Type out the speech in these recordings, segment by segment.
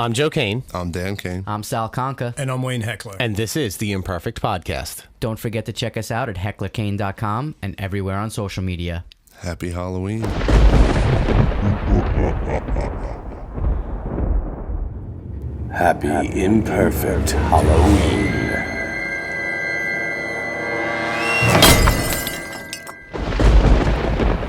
I'm Joe Kane. I'm Dan Kane. I'm Sal Conca. And I'm Wayne Heckler. And this is the Imperfect Podcast. Don't forget to check us out at hecklerkane.com and everywhere on social media. Happy Halloween. Happy Imperfect Halloween.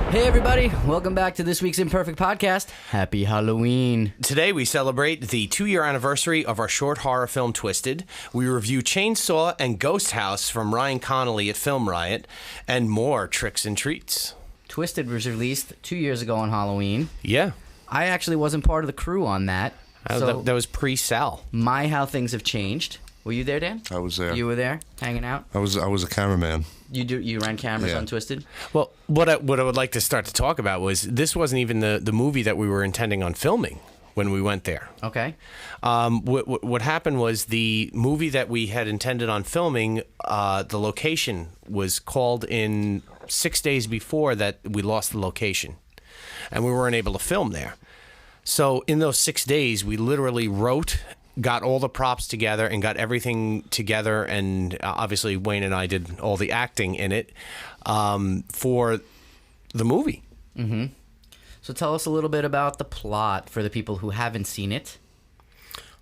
Hey everybody, welcome back to this week's Imperfect Podcast. Happy Halloween. Today we celebrate the 2-year anniversary of our short horror film Twisted. We review Chainsaw and Ghost House from Ryan Connolly at Film Riot, and more tricks and treats. Twisted was released 2 years ago on Halloween. Yeah. I actually wasn't part of the crew on that. So that was pre-Sal. my how things have changed. Were you there, Dan? I was there. You were there, hanging out? I was a cameraman. You ran cameras on Twisted? Well, what I would like to start to talk about was this wasn't even the movie that we were intending on filming when we went there. Okay. What happened was the movie that we had intended on filming, the location was called in 6 days before that we lost the location, and we weren't able to film there. So in those 6 days, we literally wrote, got all the props together, and got everything together. And obviously, Wayne and I did all the acting in it for the movie. Mm-hmm. So tell us a little bit about the plot for the people who haven't seen it.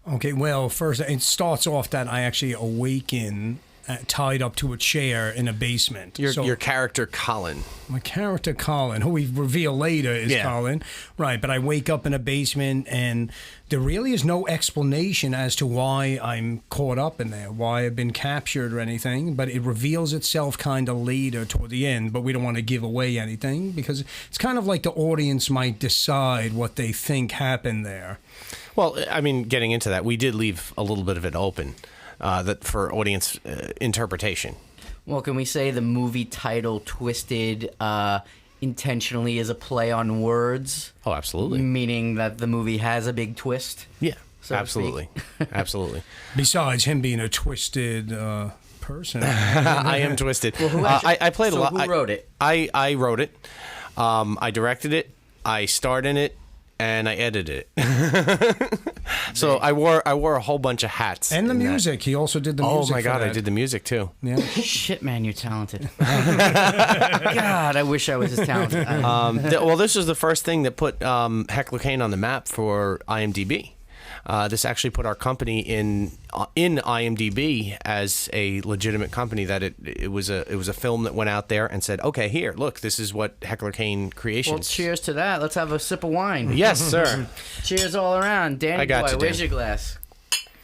Okay, well, first, it starts off that I actually awaken tied up to a chair in a basement. Your character, Colin. My character, Colin, who we reveal later is Colin. Right, but I wake up in a basement, and there really is no explanation as to why I'm caught up in there, why I've been captured or anything, but it reveals itself kind of later toward the end, but we don't want to give away anything, because it's kind of like the audience might decide what they think happened there. Well, I mean, getting into that, we did leave a little bit of it open. That for audience interpretation. Well, can we say the movie title Twisted intentionally is a play on words? Oh, absolutely. Meaning that the movie has a big twist? Yeah, so absolutely. Absolutely. Besides him being a twisted person. I am twisted. Well, I played a lot. Who wrote it? I wrote it. I directed it. I starred in it. And I edited it. So I wore a whole bunch of hats. And the music. He also did the music. Oh my God, I did the music too. Yeah. Shit, man, you're talented. God, I wish I was as talented. Well, this was the first thing that put Heckler Kane on the map for IMDb. This actually put our company in IMDb as a legitimate company. That it was a film that went out there and said, okay, here, look, this is what Heckler Kane Creations. Well, cheers to that. Let's have a sip of wine. Yes, sir. Cheers all around. Danny I got boy, you, where's Dan. your glass?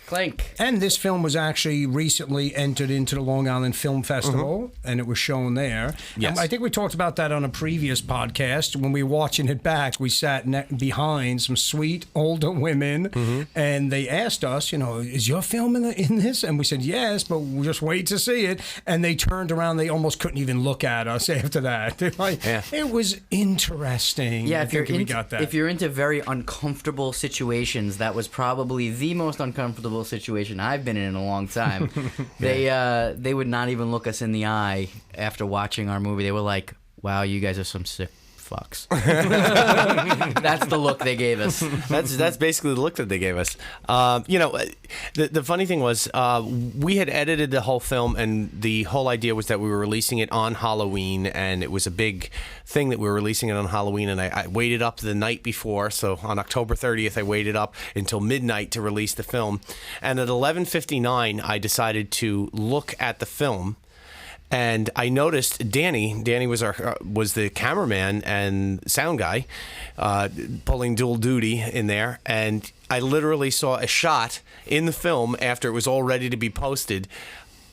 Clink. And this film was actually recently entered into the Long Island Film Festival, and it was shown there. Yes. And I think we talked about that on a previous podcast. When we were watching it back, we sat behind some sweet older women, and they asked us, is your film in this? And we said, yes, but we'll just wait to see it. And they turned around. They almost couldn't even look at us after that. They're like, it was interesting. Yeah, we got that. If you're into very uncomfortable situations, that was probably the most uncomfortable situation I've been in a long time. They would not even look us in the eye after watching our movie. They were like, wow, you guys are some sick fucks. That's the look they gave us. That's basically the look that they gave us. The funny thing was we had edited the whole film, and the whole idea was that we were releasing it on Halloween, and it was a big thing that we were releasing it on Halloween, and I waited up the night before, so on October 30th I waited up until midnight to release the film, and at 11:59 I decided to look at the film. And I noticed Danny was the cameraman and sound guy, pulling dual duty in there. And I literally saw a shot in the film after it was all ready to be posted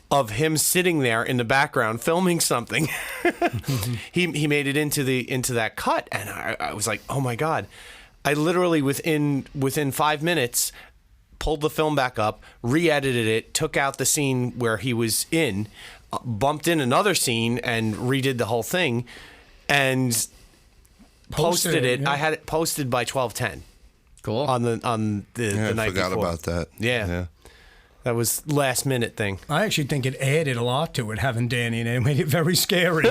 of him sitting there in the background filming something. He made it into that cut, and I was like, oh my God! I literally within 5 minutes pulled the film back up, re-edited it, took out the scene where he was in. Bumped in another scene and redid the whole thing, and posted it. Yeah. I had it posted by 12:10. Cool. On the night before. I forgot about that. Yeah. That was last minute thing. I actually think it added a lot to it, having Danny in it. It made it very scary.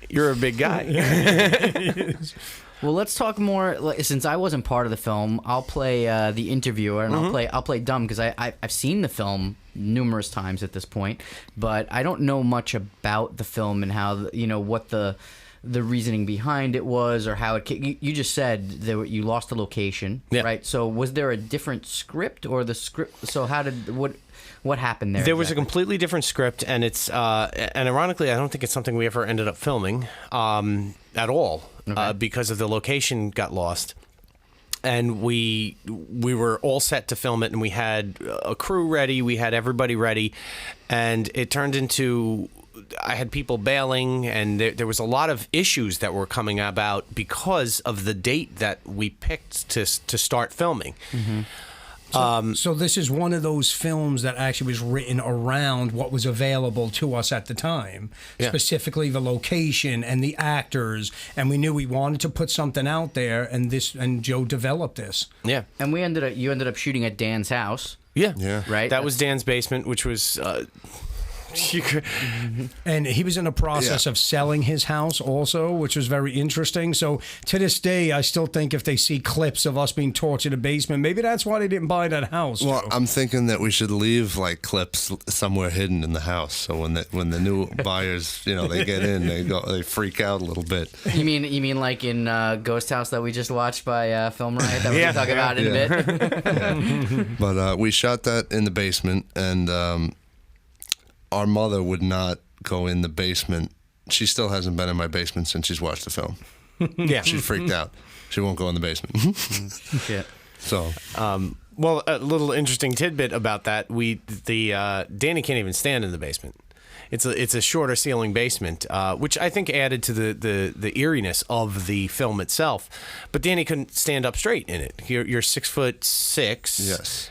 You're a big guy. Well, let's talk more. Since I wasn't part of the film, I'll play the interviewer, and I'll play dumb because I've seen the film numerous times at this point, but I don't know much about the film and how what the reasoning behind it was, or how it. You just said that you lost the location, right? So was there a different script, or the script? So how did what happened there? There was a completely different script, and it's and ironically, I don't think it's something we ever ended up filming at all, because of the location got lost. And we were all set to film it, and we had a crew ready, we had everybody ready, and it turned into I had people bailing, and there was a lot of issues that were coming about because of the date that we picked to start filming. So this is one of those films that actually was written around what was available to us at the time, specifically the location and the actors, and we knew we wanted to put something out there, and Joe developed this. Yeah, and you ended up shooting at Dan's house. Yeah, right. That was Dan's basement, which was. And he was in the process of selling his house also, which was very interesting. So to this day, I still think if they see clips of us being tortured in the basement, maybe that's why they didn't buy that house. Well, Joe. I'm thinking that we should leave like clips somewhere hidden in the house, so when the new buyers, they get in, they freak out a little bit. You mean like in Ghost House that we just watched by Film Riot that we're gonna talk about in a bit? But we shot that in the basement, and our mother would not go in the basement. She still hasn't been in my basement since she's watched the film. Yeah, She freaked out. She won't go in the basement. Yeah. So, well, a little interesting tidbit about that: Danny can't even stand in the basement. It's a shorter ceiling basement, which I think added to the eeriness of the film itself. But Danny couldn't stand up straight in it. You're 6'6". yes.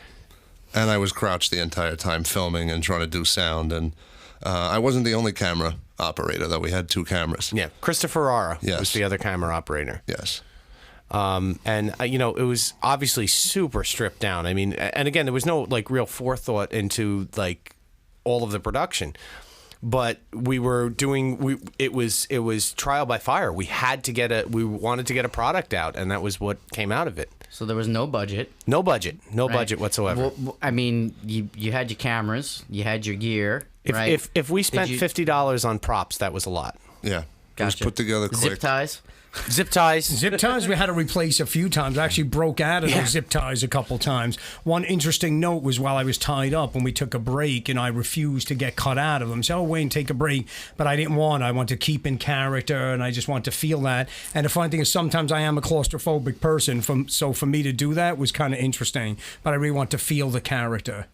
And I was crouched the entire time filming and trying to do sound. And I wasn't the only camera operator, though. We had 2 cameras. Yeah, Christopher Ferrara Yes. was the other camera operator. Yes. And it was obviously super stripped down. I mean, and again, there was no like real forethought into like all of the production. But we were doing. It was trial by fire. We wanted to get a product out, and that was what came out of it. So there was no budget. No budget whatsoever. Well, I mean, you had your cameras, you had your gear, right? If we spent $50 on props, that was a lot. Yeah. It was Gotcha. put together quick. Zip ties. Zip ties. Zip ties we had to replace a few times. I actually broke out of those zip ties a couple times. One interesting note was while I was tied up when we took a break, and I refused to get cut out of them. So, Wayne, take a break. But I didn't want. I want to keep in character, and I just want to feel that. And the funny thing is sometimes I am a claustrophobic person, so for me to do that was kind of interesting. But I really want to feel the character.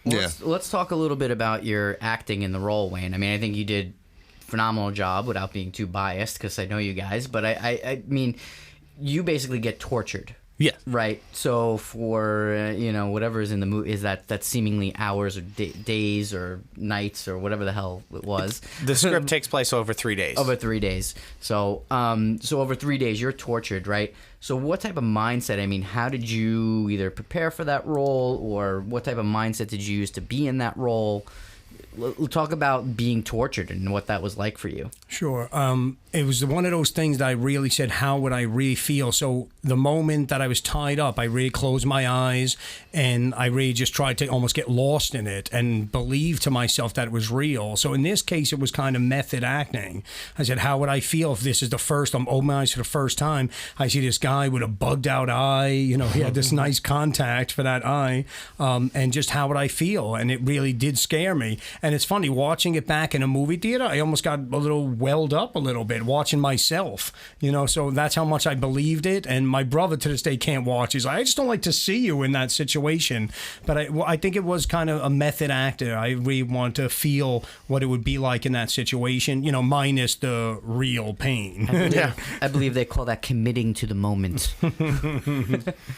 Yeah. Let's talk a little bit about your acting in the role, Wayne. I mean, I think you did phenomenal job without being too biased because I know you guys, but I mean, you basically get tortured. Yeah. Right. So for whatever is in the movie is that seemingly hours or days or nights or whatever the hell it was. The script takes place over 3 days. Over 3 days. So over 3 days you're tortured, right? So what type of mindset? I mean, how did you either prepare for that role, or what type of mindset did you use to be in that role? We'll talk about being tortured and what that was like for you. Sure. It was one of those things that I really said, how would I really feel? So the moment that I was tied up, I really closed my eyes and I really just tried to almost get lost in it and believe to myself that it was real. So in this case, it was kind of method acting. I said, how would I feel if this is the first, I'm opening my eyes for the first time. I see this guy with a bugged out eye, he had this nice contact for that eye. And just how would I feel? And it really did scare me. And it's funny, watching it back in a movie theater, I almost got a little welled up a little bit watching myself, so that's how much I believed it. And my brother to this day can't watch. He's like, I just don't like to see you in that situation. But I think it was kind of a method actor. I really want to feel what it would be like in that situation, minus the real pain. I believe they call that committing to the moment.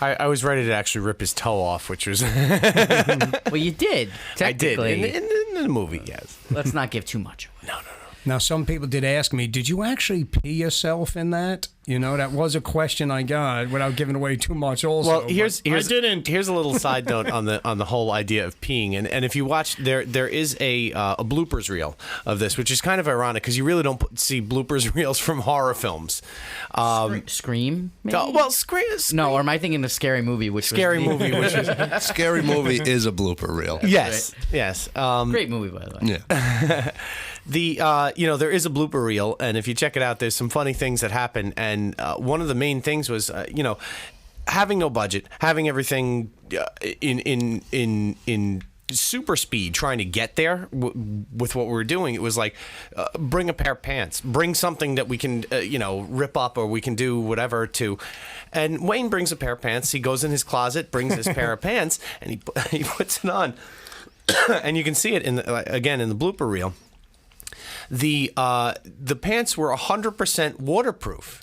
I was ready to actually rip his toe off, which was... Well, you did, I did. technically. In the movie, yes. Let's not give too much away. No. Now, some people did ask me, did you actually pee yourself in that? You know, that was a question I got without giving away too much also. Well, here's I didn't. Here's a little side note on the whole idea of peeing, and if you watch, there is a bloopers reel of this, which is kind of ironic because you really don't see bloopers reels from horror films. Scream? Maybe? Well, Scream. No, or am I thinking the Scary Movie? Scary Movie, which is Scary Movie is a blooper reel. yes, yes. Great movie, by the way. Yeah. There is a blooper reel, and if you check it out, there's some funny things that happen. And one of the main things was, having no budget, having everything in super speed, trying to get there with what we were doing. It was like, bring a pair of pants, bring something that we can, rip up, or we can do whatever to. And Wayne brings a pair of pants. He goes in his closet, brings his pair of pants, and he puts it on. And you can see it again in the blooper reel. The pants were 100% waterproof.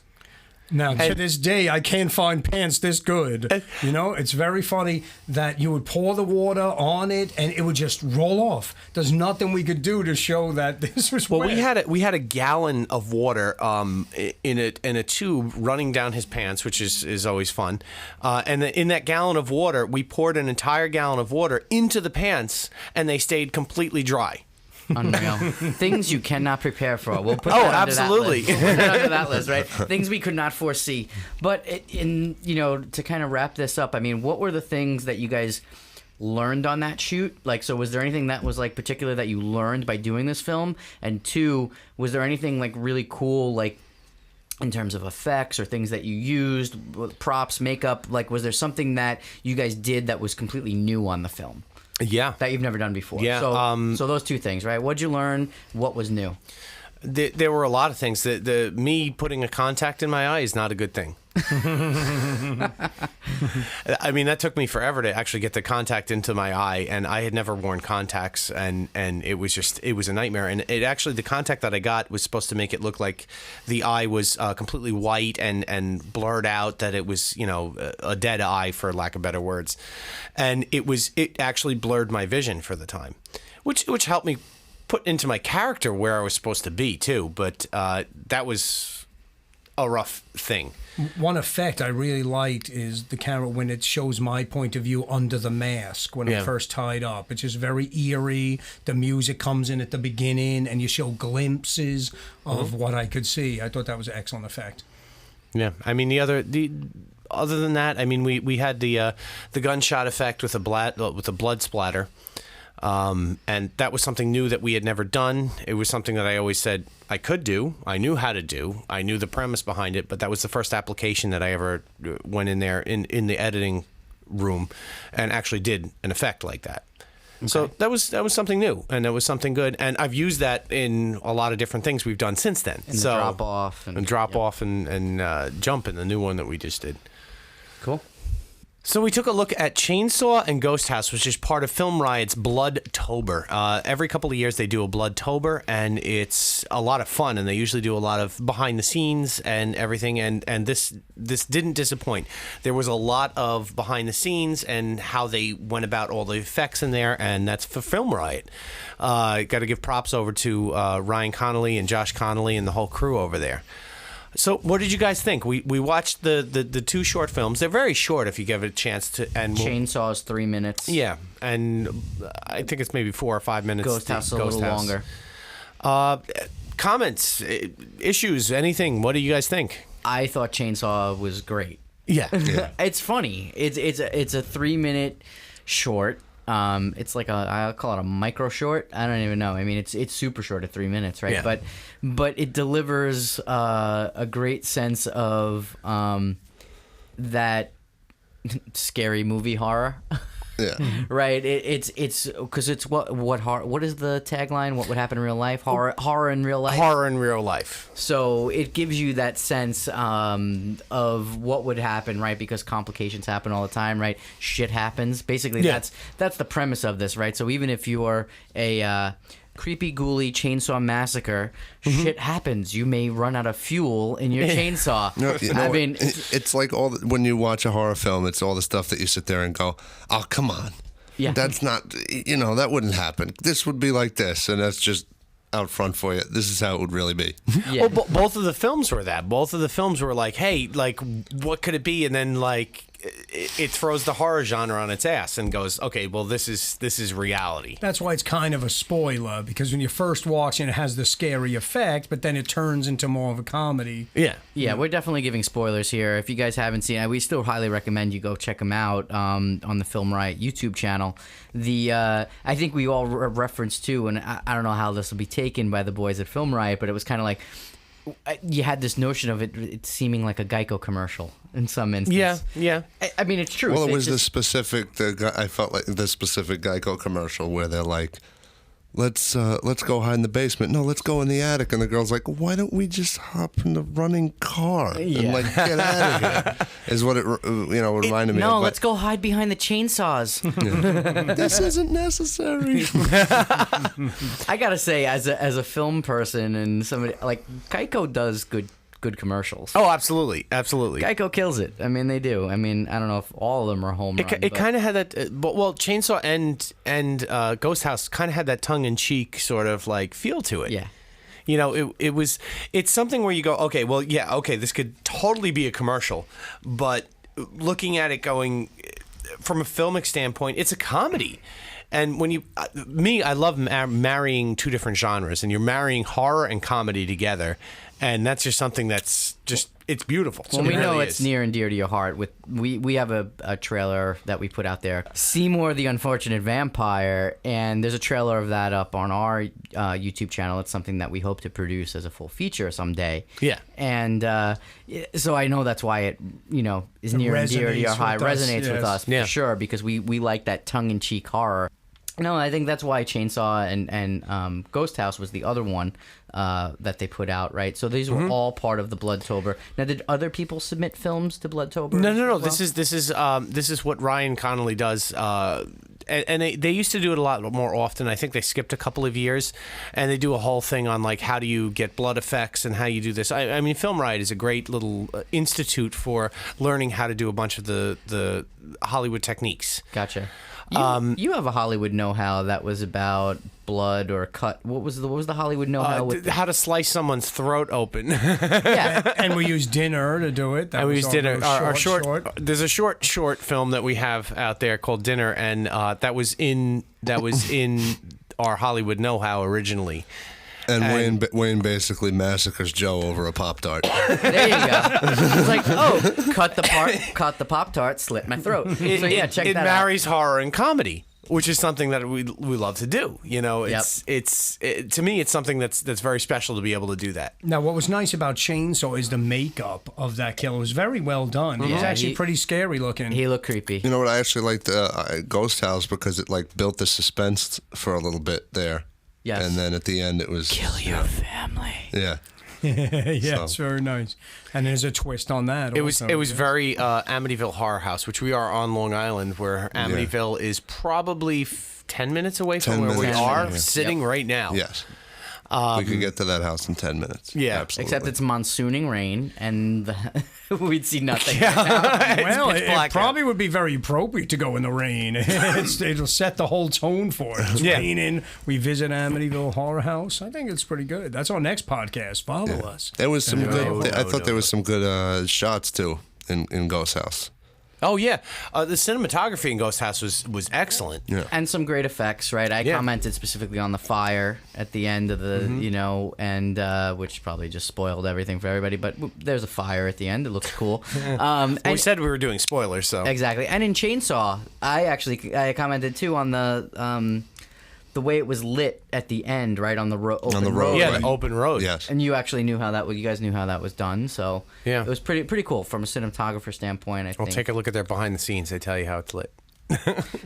Now, to this day, I can't find pants this good. It's very funny that you would pour the water on it and it would just roll off. There's nothing we could do to show that this was wet. We had a gallon of water in a tube running down his pants, which is always fun. And in that gallon of water, we poured an entire gallon of water into the pants, and they stayed completely dry. Unreal. Things you cannot prepare for. We'll put that absolutely. We'll put that under that list, right? Things we could not foresee. But to kind of wrap this up, I mean, what were the things that you guys learned on that shoot? Like, so was there anything that was like particular that you learned by doing this film? And two, was there anything like really cool, like in terms of effects or things that you used, props, makeup? Like, was there something that you guys did that was completely new on the film? Yeah. That you've never done before. Yeah. So those two things, right? What'd you learn? What was new? There were a lot of things. Me putting a contact in my eye is not a good thing. I mean, that took me forever to actually get the contact into my eye, and I had never worn contacts, and it was a nightmare. And the contact that I got was supposed to make it look like the eye was completely white and blurred out, that it was, a dead eye, for lack of better words. And it actually blurred my vision for the time, which helped me put into my character where I was supposed to be too. But that was a rough thing. One effect I really liked is the camera when it shows my point of view under the mask when I'm first tied up. It's just very eerie. The music comes in at the beginning and you show glimpses of what I could see. I thought that was an excellent effect. Yeah, I mean other than that, I mean we had the gunshot effect with the blood splatter. And that was something new that we had never done. It was something that I always said I could do. I knew how to do. I knew the premise behind it, but that was the first application that I ever went in there in the editing room and actually did an effect like that. Okay. So that was something new, and that was something good. And I've used that in a lot of different things we've done since then. And the drop off. And drop off and jump in the new one that we just did. Cool. So we took a look at Chainsaw and Ghost House, which is part of Film Riot's Bloodtober. Every couple of years they do a Bloodtober, and it's a lot of fun, and they usually do a lot of behind the scenes and everything, and this didn't disappoint. There was a lot of behind the scenes and how they went about all the effects in there, and that's for Film Riot. Got to give props over to Ryan Connolly and Josh Connolly and the whole crew over there. So, what did you guys think? We watched the two short films. They're very short if you give it a chance to. And Chainsaw is 3 minutes. Yeah, and I think it's maybe 4 or 5 minutes. Ghost House a little longer. Comments, issues, anything? What do you guys think? I thought Chainsaw was great. Yeah. It's funny. It's a 3 minute short. It's like I'll call it a micro short. I don't even know. I mean, it's super short at 3 minutes, right? Yeah. But it delivers a great sense of that scary movie horror. Yeah. Right. It's because it's what horror. What is the tagline? What would happen in real life? Horror in real life. Horror in real life. So it gives you that sense of what would happen, right? Because complications happen all the time, right? Shit happens. Basically, that's the premise of this, right? So even if you're a creepy, ghouly chainsaw massacre, shit happens. You may run out of fuel in your chainsaw. I mean, it's like when you watch a horror film, it's all the stuff that you sit there and go, "Oh, come on." Yeah. That's not, that wouldn't happen. This would be like this, and that's just out front for you. This is how it would really be. Yeah. Well, both of the films were that. Both of the films were like, hey, like, what could it be? And then, like, it throws the horror genre on its ass and goes, okay, well, this is reality. That's why it's kind of a spoiler, because when you first watch it, it has the scary effect, but then it turns into more of a comedy. Yeah. Yeah, we're definitely giving spoilers here. If you guys haven't seen it, we still highly recommend you go check them out on the Film Riot YouTube channel. I think we all referenced too, and I don't know how this will be taken by the boys at Film Riot, but it was kind of like you had this notion of it seeming like a Geico commercial in some instances. Yeah. I mean, it's true. Well, it It's was just- I felt like the specific Geico commercial where they're like, let's go hide in the basement. No, let's go in the attic. And the girl's like, why don't we just hop in the running car and like get out of here? Is what it reminded me of. No, But let's go hide behind the chainsaws. this isn't necessary. I gotta say, as a film person and somebody like Geico does good commercials. Oh, absolutely. Geico kills it. I mean, they do. I mean, I don't know if all of them are home run. It kind of had that, well, Chainsaw and Ghost House kind of had that tongue-in-cheek sort of like feel to it. Yeah. You know, it's something where you go, okay, well, yeah, okay, this could totally be a commercial, but looking at it going from a filmic standpoint, it's a comedy. And when I love marrying two different genres, and you're marrying horror and comedy together, and that's just something that's just, it's beautiful. Well, we know really it's is. near and dear to your heart. We have a trailer that we put out there, Seymour the Unfortunate Vampire, and there's a trailer of that up on our YouTube channel. It's something that we hope to produce as a full feature someday. Yeah. And so I know that's why it is near and dear to your resonates heart, with us, resonates with yes. us for Yeah. sure, because we like that tongue-in-cheek horror. No, I think that's why Chainsaw and Ghost House was the other one that they put out, right? So these were all part of the Bloodtober. Now, did other people submit films to Bloodtober? No. as well? This is what Ryan Connolly does. And they used to do it a lot more often. I think they skipped a couple of years, and they do a whole thing on like how do you get blood effects and how you do this. I mean, Film Riot is a great little institute for learning how to do a bunch of the Hollywood techniques. Gotcha. You have a Hollywood know-how that was about blood or cut. What was the Hollywood know-how? How to slice someone's throat open. Yeah. And we use Dinner to do it. And we used Dinner. Our short, short. There's a short film that we have out there called Dinner, and that was in our Hollywood know-how originally. And Wayne basically massacres Joe over a Pop-Tart. There you go. It's like, cut the Pop-Tart, slit my throat. So yeah, check It that marries horror and comedy, which is something that we love to do. You know, to me, it's something that's very special to be able to do that. Now, what was nice about Chainsaw is the makeup of that killer was very well done. It was Yeah, actually pretty scary looking. out. He looked creepy. You know what? I actually liked Ghost House because it like built the suspense for a little bit there. Yes. And then at the end, it was Kill your family. Yeah. Yeah, it's very nice. And there's a twist on that. It was also. very Amityville Horror House, which we are on Long Island, where Amityville is probably 10 minutes away from 10 where we minutes. are, Yeah. sitting right now. Yes. We could get to that house in 10 minutes. Yeah. Absolutely. Except it's monsooning rain, and we'd see nothing. Well, pitch it black probably would be very appropriate to go in the rain. It'll set the whole tone for it. It's Yeah. raining. We visit Amityville Horror House. I think it's pretty good. That's our next podcast. Follow us. There was some good. I thought no, there was some good shots too in Ghost House. Oh yeah, the cinematography in Ghost House was excellent. Yeah. And some great effects, right? I Yeah. commented specifically on the fire at the end of the, and which probably just spoiled everything for everybody. But there's a fire at the end. It looks cool. We said we were doing spoilers, so Exactly. And in Chainsaw, I commented too on the way it was lit at the end, right on the road. On the road. yeah, Right. the open road. Yes. And you actually knew how that. You guys knew how that was done. So Yeah. it was pretty cool from a cinematographer standpoint. I Well, think. take a look at their behind the scenes. They tell you how it's lit.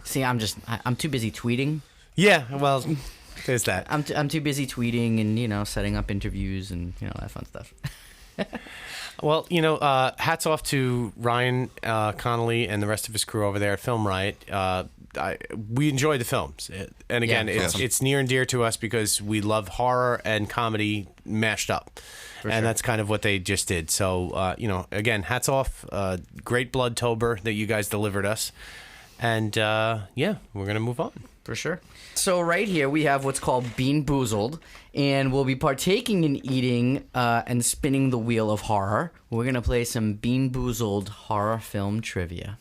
See, I'm too busy tweeting. Yeah, well, there's that. I'm too busy tweeting and setting up interviews and that fun stuff. Well, hats off to Ryan Connolly and the rest of his crew over there at Film Riot. We enjoy the films, and again, Yeah, it's near and dear to us because we love horror and comedy mashed up, and that's kind of what they just did. So, again, hats off. Great Bloodtober that you guys delivered us, and we're gonna move on. For sure. So right here we have what's called Bean Boozled, and we'll be partaking in eating and spinning the wheel of horror. We're going to play some Bean Boozled horror film trivia.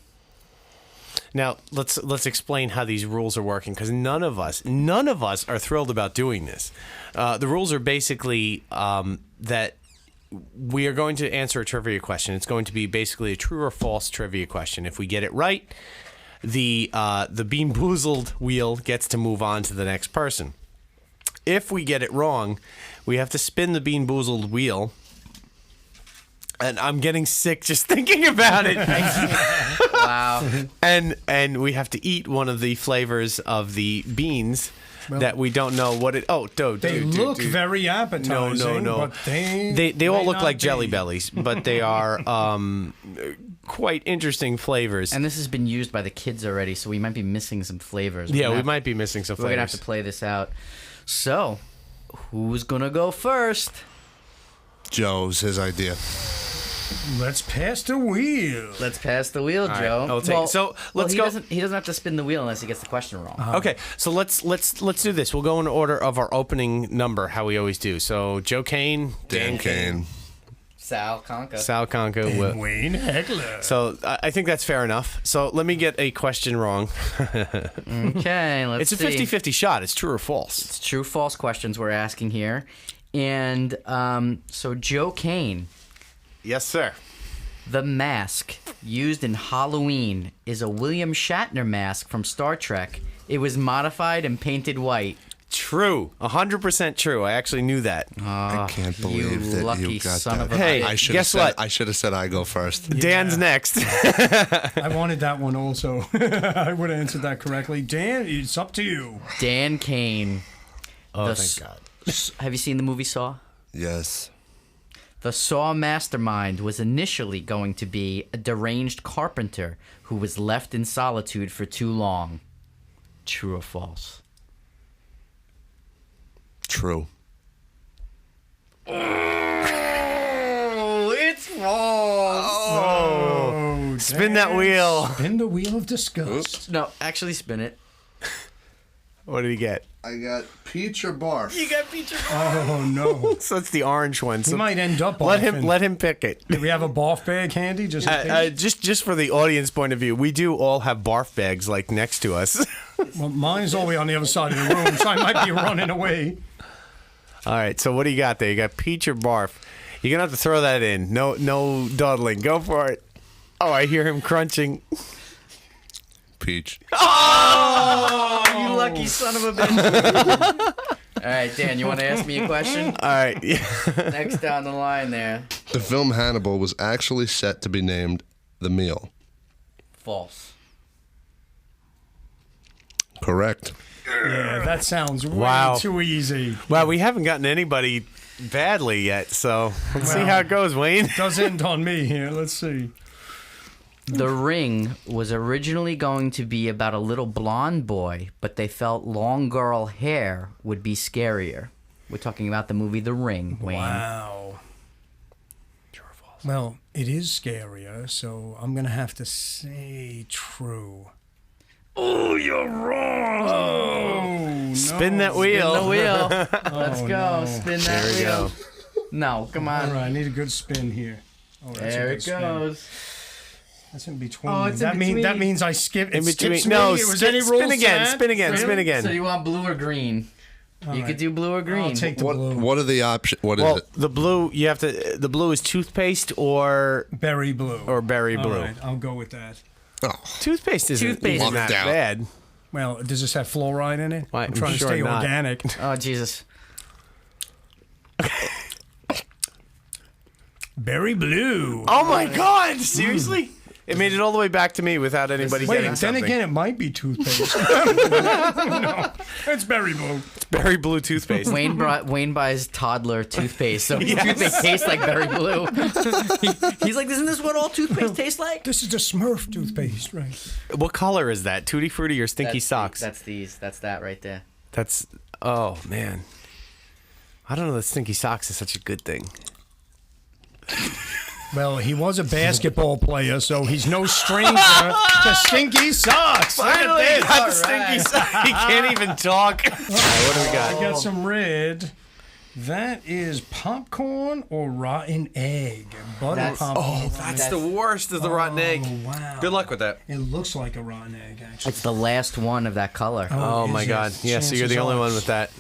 Now, let's explain how these rules are working, because none of us are thrilled about doing this. The rules are basically that we are going to answer a trivia question. It's going to be basically a true or false trivia question. If we get it right, the Bean Boozled wheel gets to move on to the next person. If we get it wrong, we have to spin the Bean Boozled wheel. And I'm getting sick just thinking about it. Wow. And we have to eat one of the flavors of the beans that we don't know what it. Oh, they look very appetizing. No. But they all look like be. Jelly Bellies, but they are quite interesting flavors. And this has been used by the kids already, so we might be missing some flavors. Yeah, we might be missing some flavors. We're going to have to play this out. So, who's going to go first? Joe's his idea. Let's pass the wheel. Let's pass the wheel, right, Joe. I'll take it. So let's go. He doesn't have to spin the wheel unless he gets the question wrong. Okay, so let's do this. We'll go in order of our opening number, how we always do. So Joe Kane, Dan Kane, Sal Conca. And Wayne Heckler. So I think that's fair enough. So let me get a question wrong. Okay, let's It's a see. 50-50 shot. It's true or false. It's true, false questions we're asking here. And so Joe Kane, Yes, sir. the mask used in Halloween is a William Shatner mask from Star Trek. It was modified and painted white. True. 100% true. I actually knew that. I can't believe that lucky you got son that. of a Hey, bitch. guess what? I should have said I go first. Dan's next. I wanted that one also. I would have answered that correctly. Dan, it's up to you. Dan Kane. Oh, The thank God. Have you seen the movie Saw? Yes. The Saw mastermind was initially going to be a deranged carpenter who was left in solitude for too long. True or false? True. Oh, it's false. Oh, Spin that wheel. Spin the wheel of disgust. No, actually spin it. What did he get? I got peach or barf. You got feature. Oh, no. So it's the orange one. He So might end up let barfing. him pick it. Do we have a barf bag handy? Just in case? Just for the audience point of view, we do all have barf bags like next to us. Well, mine's all the way on the other side of the room, so I might be running away. All right. So what do you got there? You got peach or barf? You're gonna have to throw that in. No dawdling. Go for it. Oh, I hear him crunching. Peach. Oh, you lucky son of a bitch. All right, Dan, you want to ask me a question? All right. Yeah. Next down the line there. The film Hannibal was actually set to be named The Meal. False. Correct. Yeah, that sounds way Wow. too easy. Well, we haven't gotten anybody badly yet, so let's see Well. how it goes, Wayne. Does end on me here. Let's see. The Ring was originally going to be about a little blonde boy, but they felt long girl hair would be scarier. We're talking about the movie The Ring, Wayne. Wow. Well, it is scarier, so I'm going to have to say true. Oh, you're wrong. Oh, Spin that wheel. The wheel. Let's go. no. Spin that There we wheel. go. No, come on. All right, I need a good spin here. Oh, that's a There good it spin. goes. That's in between. Oh, it's in that between. that means I skip. It In skips between. No, me. It was spin, any spin rules again. set? Spin again. Spin So again. you want blue or green? You could do blue or green. I'll take the blue. What are the options? What is Well, it? the blue you have to. The blue is toothpaste or Berry blue. berry blue. All right, I'll go with that. Oh, Toothpaste isn't Toothpaste. even that Lucked out. bad. Well, does this have fluoride in it? Why, I'm trying I'm to sure stay not. organic. Oh, Jesus. Berry blue. Oh my God! Seriously? It made it all the way back to me without anybody Wait, getting then something. again, it might be toothpaste. No, it's berry blue. It's berry blue toothpaste. Wayne buys toddler toothpaste, so toothpaste tastes like berry blue. He's like, isn't this what all toothpaste tastes like? This is the Smurf toothpaste, right? What color is that? Tutti Frutti or Stinky Socks? That's that right there. That's. Oh man. I don't know that Stinky Socks is such a good thing. Well, he was a basketball player, so he's no stranger to stinky socks. Finally, Look at got the this. stinky sock. He can't even talk. All right, what do we I got? got some red. That is popcorn or rotten egg. Butter That's- popcorn. That's the worst is the rotten egg. Wow. Good luck with that. It looks like a rotten egg, actually. It's the last one of that color. Oh my is God. it? Yeah, so you're the Chances only are. one with that.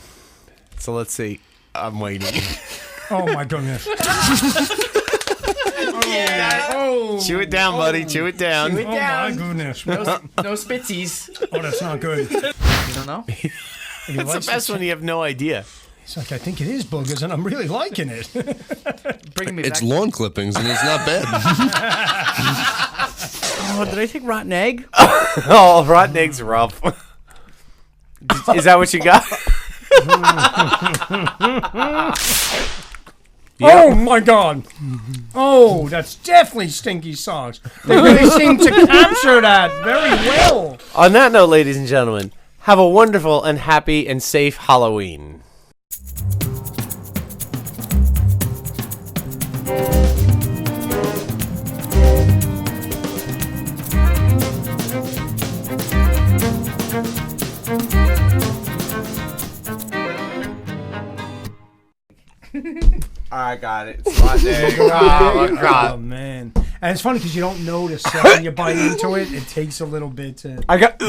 So let's see. I'm waiting. Oh, my goodness. Oh, Chew it down, buddy. Chew it down. Chew it oh my down. goodness. No spitsies. Oh, that's not good. You don't know? It's the best when you have no idea. It's like, I think it is boogers, and I'm really liking it. Bringing me It's back. lawn clippings, and it's not bad. Oh, did I take rotten egg? Oh, rotten egg's rough. Is that what you got? Oh, my God. Oh, that's definitely stinky socks. They really seem to capture that very well. On that note, ladies and gentlemen, have a wonderful and happy and safe Halloween. I got it. It's rotten egg. Oh, God. Oh, man. And it's funny because you don't notice when you bite into it. It takes a little bit to... I got.